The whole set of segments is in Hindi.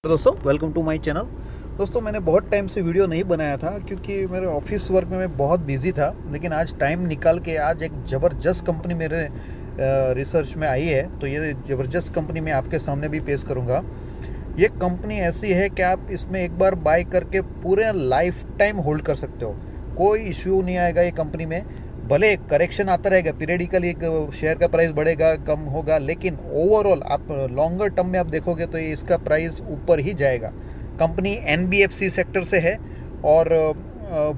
दोस्तों वेलकम टू माय चैनल। दोस्तों मैंने बहुत टाइम से वीडियो नहीं बनाया था क्योंकि मेरे ऑफिस वर्क में मैं बहुत बिजी था, लेकिन आज टाइम निकाल के आज एक ज़बरदस्त कंपनी मेरे रिसर्च में आई है, तो ये ज़बरदस्त कंपनी मैं आपके सामने भी पेश करूँगा। ये कंपनी ऐसी है कि आप इसमें एक बार बाय करके पूरे लाइफ टाइम होल्ड कर सकते हो, कोई इश्यू नहीं आएगा ये कंपनी में। भले करेक्शन आता रहेगा, पीरियडिकली एक शेयर का प्राइस बढ़ेगा कम होगा, लेकिन ओवरऑल आप लॉन्गर टर्म में आप देखोगे तो ये इसका प्राइस ऊपर ही जाएगा। कंपनी एनबीएफसी सेक्टर से है और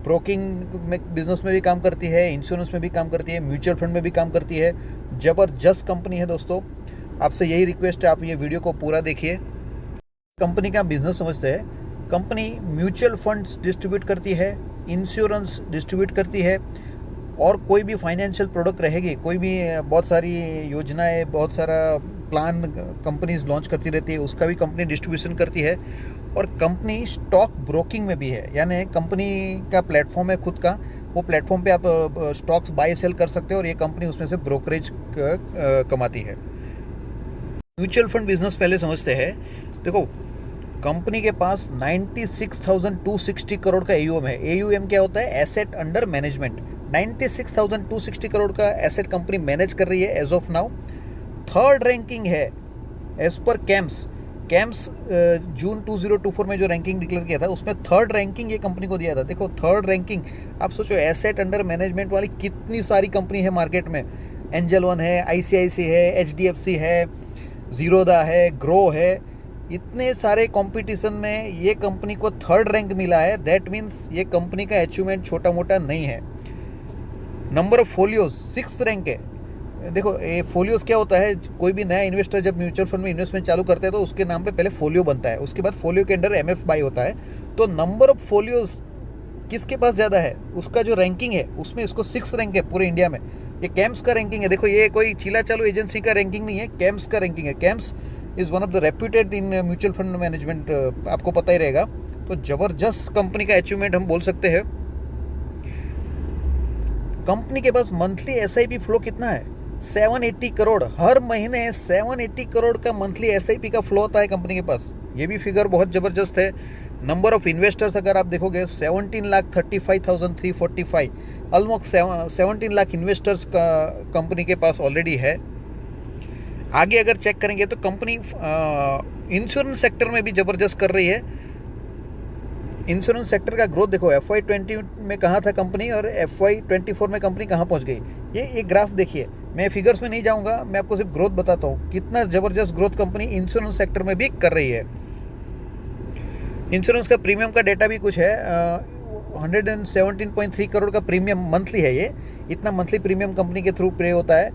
ब्रोकिंग में बिजनेस में भी काम करती है, इंश्योरेंस में भी काम करती है, म्यूचुअल फंड में भी काम करती है। ज़बरदस्त कंपनी है दोस्तों। आपसे यही रिक्वेस्ट है, आप ये वीडियो को पूरा देखिए। कंपनी का बिजनेस समझते हैं। कंपनी म्यूचुअल फंड्स डिस्ट्रीब्यूट करती है, इंश्योरेंस डिस्ट्रीब्यूट करती है, और कोई भी फाइनेंशियल प्रोडक्ट रहेगी, कोई भी बहुत सारी योजनाएं, बहुत सारा प्लान कंपनीज लॉन्च करती रहती है, उसका भी कंपनी डिस्ट्रीब्यूशन करती है। और कंपनी स्टॉक ब्रोकिंग में भी है, यानी कंपनी का प्लेटफॉर्म है खुद का, वो प्लेटफॉर्म पे आप स्टॉक्स बाय सेल कर सकते हो और ये कंपनी उसमें से ब्रोकरेज कमाती है। म्यूचुअल फंड बिजनेस पहले समझते हैं। देखो, कंपनी के पास 96,260 करोड़ का एयूएम है। एयूएम क्या होता है? Asset under management. 96,260 करोड़ का एसेट कंपनी मैनेज कर रही है as of now. Third ranking है as per CAMS. CAMS June 2024 में जो रैंकिंग डिक्लेयर किया था, उसमें थर्ड रैंकिंग ये कंपनी को दिया था। देखो, थर्ड रैंकिंग। आप सोचो, एसेट अंडर मैनेजमेंट वाली कितनी सारी कंपनी है मार्केट में। एंजल वन है, आईसीआईसी है, एचडीएफसी है, जीरोदा है, ग्रो है। इतने सारे कंपटीशन में ये कंपनी को थर्ड रैंक मिला है। दैट मीन्स ये कंपनी का अचीवमेंट छोटा मोटा नहीं है। Number of folios 6th rank है। देखो, ये फोलियोज क्या होता है? कोई भी नया इन्वेस्टर जब म्यूचुअल फंड में इन्वेस्टमेंट चालू करते हैं तो उसके नाम पे पहले फोलियो बनता है, उसके बाद फोलियो के अंडर एमएफ बाई होता है। तो नंबर ऑफ फोलियोज किसके पास ज़्यादा है, उसका जो रैंकिंग है उसमें इसको 6th रैंक है पूरे इंडिया में। ये कैम्स का रैंकिंग है। देखो, ये कोई चीला चालू एजेंसी का रैंकिंग नहीं है, कैम्स का रैंकिंग है। Camps is one of the reputed in mutual fund management, आपको पता ही रहेगा। तो ज़बरदस्त कंपनी का अचीवमेंट हम बोल सकते हैं। कंपनी के पास मंथली एसआईपी फ्लो कितना है? 780 करोड़। हर महीने 780 करोड़ का मंथली एसआईपी का फ्लो होता है कंपनी के पास। ये भी फिगर बहुत ज़बरदस्त है। नंबर ऑफ इन्वेस्टर्स अगर आप देखोगे, 17,35,345, ऑलमोस्ट 17 लाख इन्वेस्टर्स का कंपनी के पास ऑलरेडी है। आगे अगर चेक करेंगे तो कंपनी इंश्योरेंस सेक्टर में भी ज़बरदस्त कर रही है। इंश्योरेंस सेक्टर का ग्रोथ देखो, FY20 में कहाँ था कंपनी और FY24 में कंपनी कहाँ पहुँच गई। ये एक ग्राफ देखिए। मैं फिगर्स में नहीं जाऊँगा, मैं आपको सिर्फ ग्रोथ बताता हूँ, कितना ज़बरदस्त ग्रोथ कंपनी इंश्योरेंस सेक्टर में भी कर रही है। इंश्योरेंस का प्रीमियम का डेटा भी कुछ है। 117.3 करोड़ का प्रीमियम मंथली है। ये इतना मंथली प्रीमियम कंपनी के थ्रू पे होता है।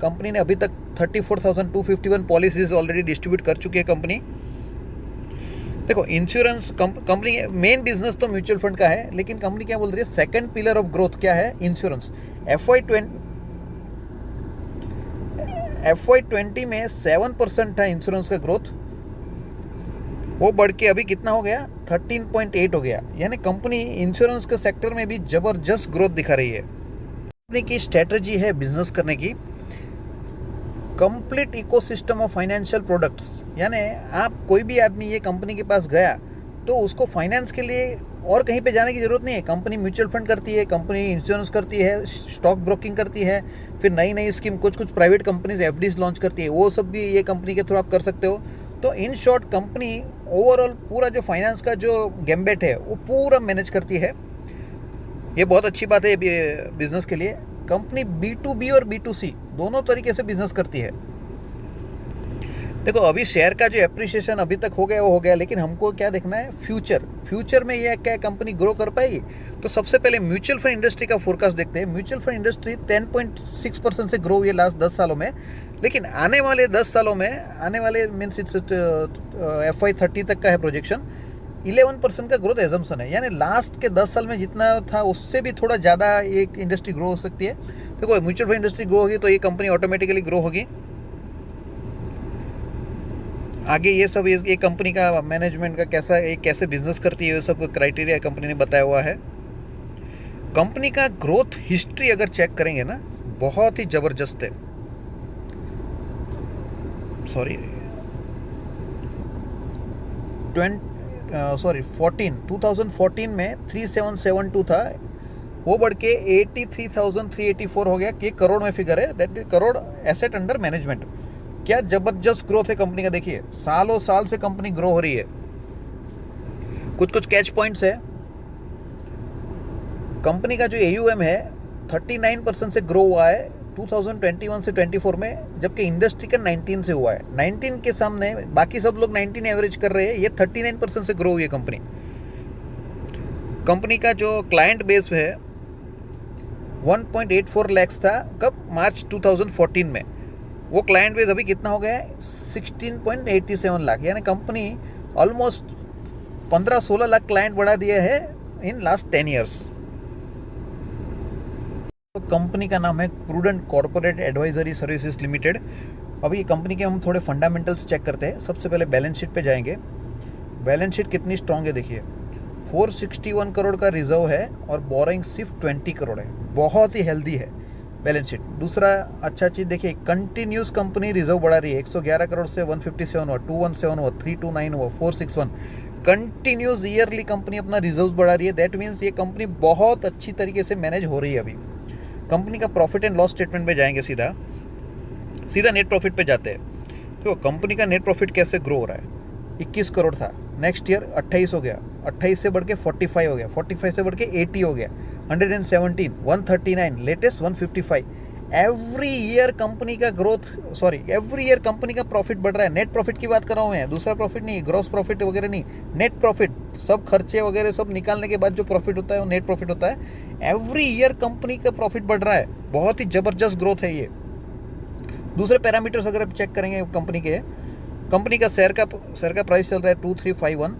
कंपनी ने अभी तक 34,251 पॉलिसीज ऑलरेडी डिस्ट्रीब्यूट कर चुकी है कंपनी। देखो, इंश्योरेंस कंपनी मेन बिजनेस तो म्यूचुअल फंड का है, लेकिन कंपनी क्या बोल रही है? सेकंड पिलर ऑफ ग्रोथ क्या है? इंश्योरेंस। FY20 में 7% था इंश्योरेंस का ग्रोथ, वो बढ़ के अभी कितना हो गया? 13.8 हो गया। यानी कंपनी इंश्योरेंस के सेक्टर में भी जबरदस्त ग्रोथ दिखा रही है। कंपनी की स्ट्रेटजी है बिजनेस करने की, complete ecosystem of financial products. यानी आप कोई भी आदमी ये कंपनी के पास गया तो उसको फाइनेंस के लिए और कहीं पे जाने की ज़रूरत नहीं है। कंपनी म्यूचुअल फंड करती है, कंपनी इंश्योरेंस करती है, स्टॉक ब्रोकिंग करती है, फिर नई नई स्कीम कुछ प्राइवेट कंपनीज एफडीज लॉन्च करती है, वो सब भी ये कंपनी के थ्रू आप कर सकते हो। तो इन शॉर्ट कंपनी ओवरऑल पूरा जो फाइनेंस का जो गैम्बेट है वो पूरा मैनेज करती है। ये बहुत अच्छी बात है बिजनेस के लिए। कंपनी B2B और B2C दोनों तरीके से बिजनेस करती है। देखो, अभी शेयर का जो एप्रिसिएशन अभी तक हो गया वो हो गया, लेकिन हमको क्या देखना है? फ्यूचर में ये क्या कंपनी ग्रो कर पाएगी। तो सबसे पहले म्यूचुअल फंड इंडस्ट्री का फोरकास्ट देखते हैं। म्यूचुअल फंड इंडस्ट्री 10.6% से ग्रो हुई है लास्ट 10 सालों में, लेकिन आने वाले 10 सालों में, आने वाले मीन्स इट्स FY30 तक का है प्रोजेक्शन, 11% का ग्रोथ एजम्पशन है। यानी लास्ट के 10 साल में जितना था उससे भी थोड़ा ज़्यादा एक इंडस्ट्री ग्रो हो सकती है। देखो, म्यूचुअल फंड इंडस्ट्री ग्रो होगी तो ये कंपनी ऑटोमेटिकली ग्रो होगी। आगे ये सब ये कंपनी का मैनेजमेंट का कैसे बिजनेस करती है, ये सब क्राइटेरिया कंपनी ने बताया हुआ है। कंपनी का ग्रोथ हिस्ट्री अगर चेक करेंगे ना, बहुत ही ज़बरदस्त है। सॉरी, 2014 में 3772 था, वो बढ़ के 83,384 हो गया। कि करोड़ में फिगर है, that crore asset under management. क्या जबरदस्त ग्रोथ है कंपनी का, देखिए सालों साल से कंपनी ग्रो हो रही है। कुछ कुछ कैच पॉइंट्स है। कंपनी का जो AUM है 39% से ग्रो हुआ है 2021 से 24 में, जबकि इंडस्ट्री का 19 से हुआ है। 19 के सामने बाकी सब लोग 19 एवरेज कर रहे हैं, ये 39% से ग्रो हुई है कंपनी। कंपनी का जो क्लाइंट बेस है 1.84 लैक्स था कब, मार्च 2014 में। वो क्लाइंट बेस अभी कितना हो गया है, 16.87 लाख। यानी कंपनी ऑलमोस्ट 15-16 लाख क्लाइंट बढ़ा दिया है इन लास्ट 10 ईयर्स। तो कंपनी का नाम है prudent corporate advisory services limited. अभी कंपनी के हम थोड़े फंडामेंटल्स चेक करते हैं। सबसे पहले बैलेंस शीट पे जाएंगे। बैलेंस शीट कितनी स्ट्रांग है देखिए, 461 करोड़ का रिजर्व है और बोरिंग सिर्फ 20 करोड़ है। बहुत ही हेल्दी है बैलेंस शीट। दूसरा अच्छा चीज़ देखिए, कंटिन्यूस कंपनी रिजर्व बढ़ा रही है। 111 करोड़ से 157 हुआ, 217 हुआ, 329 हुआ, 461। कंटिन्यूस ईयरली कंपनी अपना रिजर्व बढ़ा रही है। दैट मीन्स ये कंपनी बहुत अच्छी तरीके से मैनेज हो रही है। अभी कंपनी का प्रॉफिट एंड लॉस स्टेटमेंट पे जाएंगे, सीधा नेट प्रॉफिट पे जाते हैं। तो कंपनी का नेट प्रॉफिट कैसे ग्रो हो रहा है, 21 करोड़ था, नेक्स्ट ईयर 28 हो गया, 28 से बढ़ के 45 हो गया, 45 से बढ़ के 80 हो गया, 117, 139, लेटेस्ट 155। एवरी ईयर कंपनी का एवरी ईयर कंपनी का प्रॉफिट बढ़ रहा है। नेट प्रॉफिट की बात कर रहा हूँ मैं, दूसरा प्रॉफिट नहीं, ग्रॉस प्रॉफिट वगैरह नहीं, नेट प्रॉफिट। सब खर्चे वगैरह सब निकालने के बाद जो प्रॉफिट होता है वो नेट प्रॉफिट होता है। एवरी ईयर कंपनी का प्रॉफिट बढ़ रहा है, बहुत ही जबरदस्त ग्रोथ है ये। दूसरे पैरामीटर्स अगर आप चेक करेंगे कंपनी का शेयर का प्राइस चल रहा है 2351,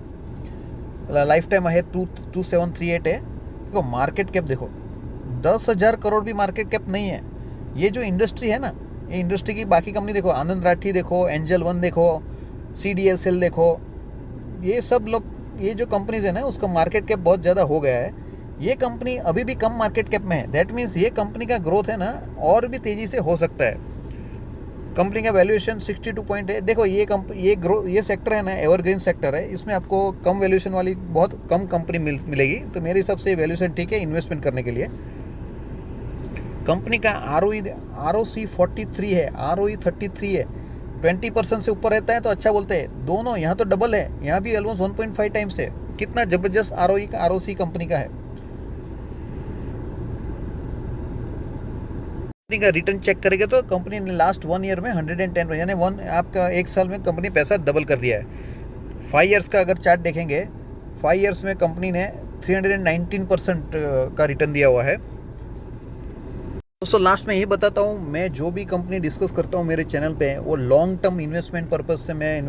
लाइफ टाइम है 2738 है। देखो मार्केट कैप देखो, 10,000 करोड़ भी मार्केट कैप नहीं है। ये जो इंडस्ट्री है ना, ये इंडस्ट्री की बाकी कंपनी देखो, आनंद राठी देखो, एंजल वन देखो, CDSL देखो, ये सब लोग, ये जो कंपनीज है ना उसका मार्केट कैप बहुत ज़्यादा हो गया है। ये कंपनी अभी भी कम मार्केट कैप में है। दैट मीन्स ये कंपनी का ग्रोथ है ना और भी तेज़ी से हो सकता है। कंपनी का वैल्यूएशन 62 पॉइंट है। देखो ये सेक्टर है ना, एवरग्रीन सेक्टर है, इसमें आपको कम वैल्यूएशन वाली बहुत कम कंपनी मिलेगी। तो मेरे हिसाब से वैल्यूएशन ठीक है इन्वेस्टमेंट करने के लिए। कंपनी का ROC 43 है, ROE 33 है। 20% से ऊपर रहता है तो अच्छा बोलते हैं। दोनों यहाँ तो डबल है, यहाँ भी ऑलमोस्ट 1.5 टाइम्स है। कितना जबरदस्त ROC कंपनी का है। का रिटर्न चेक करेंगे तो कंपनी ने लास्ट 1 ईयर में 110, यानी आपका 1 साल में कंपनी पैसा डबल कर दिया है। 5 ईयर्स का अगर चार्ट देखेंगे, 5 ईयर्स में कंपनी ने 319% का रिटर्न दिया हुआ है। दोस्तों लास्ट में यही बताता हूँ, मैं जो भी कंपनी डिस्कस करता हूँ मेरे चैनल पे, वो लॉन्ग टर्म इन्वेस्टमेंट पर्पज से मैं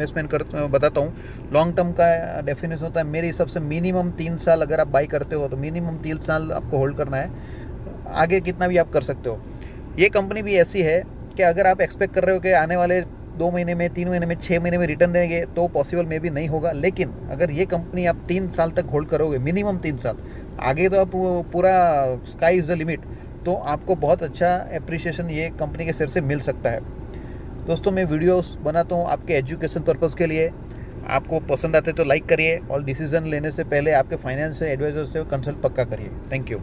बताता हूँ। लॉन्ग टर्म का डेफिनेशन होता है मेरे हिसाब से मिनिमम 3 साल अगर आप बाई करते हो तो मिनिमम 3 साल आपको होल्ड करना है। आगे कितना भी आप कर सकते हो। ये कंपनी भी ऐसी है कि अगर आप एक्सपेक्ट कर रहे हो कि आने वाले 2 महीने में, 3 महीने में, 6 महीने में रिटर्न देंगे तो पॉसिबल में भी नहीं होगा। लेकिन अगर ये कंपनी आप 3 साल तक होल्ड करोगे, मिनिमम 3 साल, आगे तो आप पूरा स्काई इज़ द लिमिट, तो आपको बहुत अच्छा एप्रिसिएशन ये कंपनी के शेयर से मिल सकता है। दोस्तों मैं वीडियोस बनाता हूँ आपके एजुकेशन पर्पज़ के लिए। आपको पसंद आते तो लाइक करिए और डिसीजन लेने से पहले आपके फाइनेंशियल एडवाइज़र से कंसल्ट पक्का करिए। Thank you.